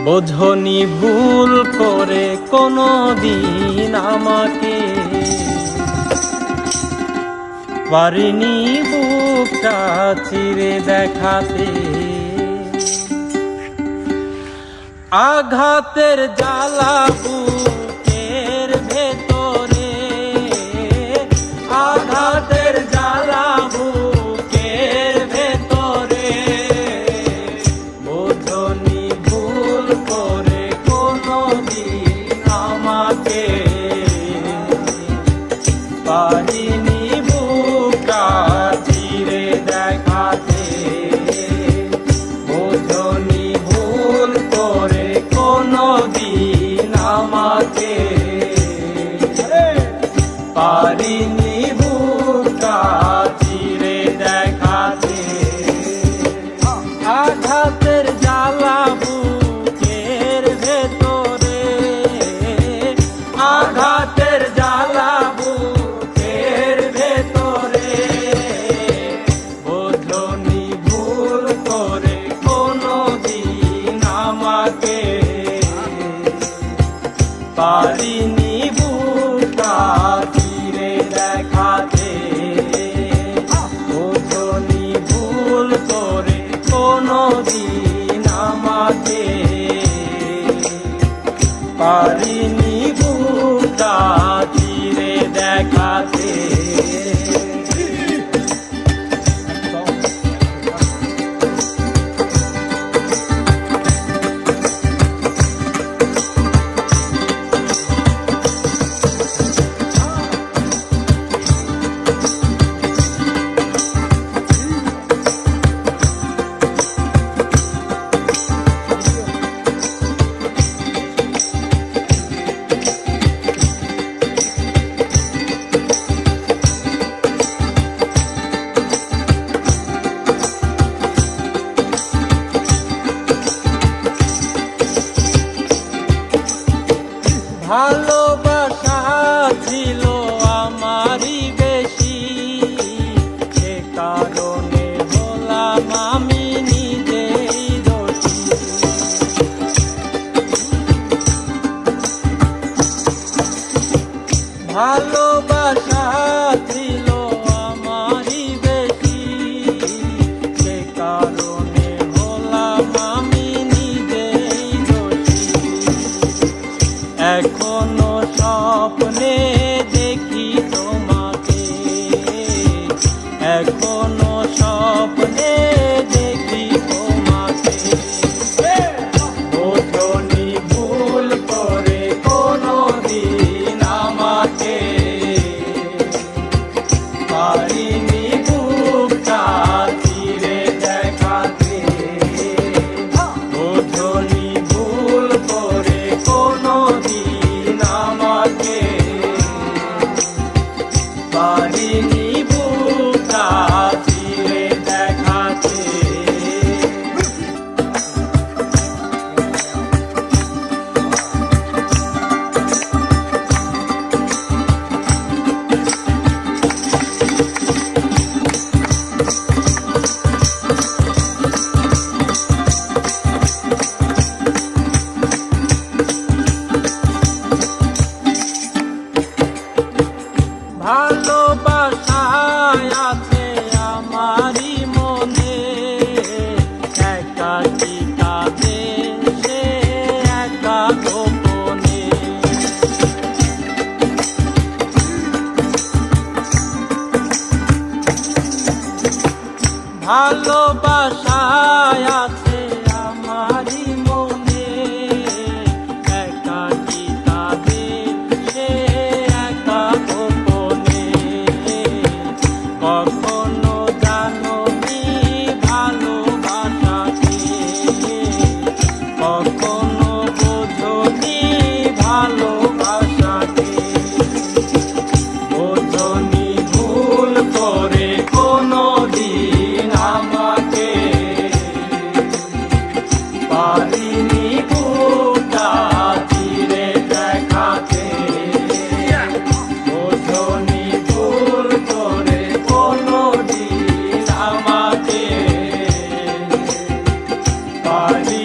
বোঝনি ভুল করে কোনো দিন আমাকে, পারিনি বুকটা চিরে দেখাতে। আঘাতের জ্বালা বুকের ভেতরে, আঘাতের জ্বালা বুকের ভেতরে, বোঝনি ভুল করে কোনো দিন আমাকে, পারিনি বুকটা চিরে দেখাতে। বোঝনি ভুল করে কোনো দিন আমাকে, পারিনি বুকটা চিরে দেখাতে। আঘাতের জ্বালা বুকের ভেতরে, আঘাতের জ্বালা বুকের ভেতরে, বোঝনি ভুল করে কোনো দিন আমাকে, পারিনি বুকটা চিরে দেখাতে। বোঝনি ভুল করে কোনো দিন আমাকে, পারিনি বুকটা চিরে দেখাতে। ভালোবাসা ছিল আমারই বেশি, সে কারণে হলাম আমি নিজেই দোষী। ভালোবাসা ছিল আমারই বেশি, সে কারণে হলাম আমি নিজেই দোষী। এখনো স্বপ্নে দেখি তোমাকে, এখনো স্বপ্নে দেখি তোমাকে, বোঝনি ভুল করে কোনো দিন আমাকে, পারিনি বুকটা চিরে দেখাতে। বোঝনি ভুল করে কোনো দিন আমাকে, পারিনি বুকটা চিরে দেখাতে। ভালোবাসায় আছে আমারই মনে, একাকী কাঁদে সে একা গোপনে। ভালোবাসায় আছে আমারই মনে, একাকী কাঁদে সে একা গোপনে। কখনো জানোনি ভালোবাসাকে, কখনো বোঝনি ভালোবাসাকে, বোঝনি ভুল করে কোনো দিন আমাকে, পারিনি বুকটা চিরে দেখাতে। বোঝনি ভুল করে কোনো দিন আমাকে, পারি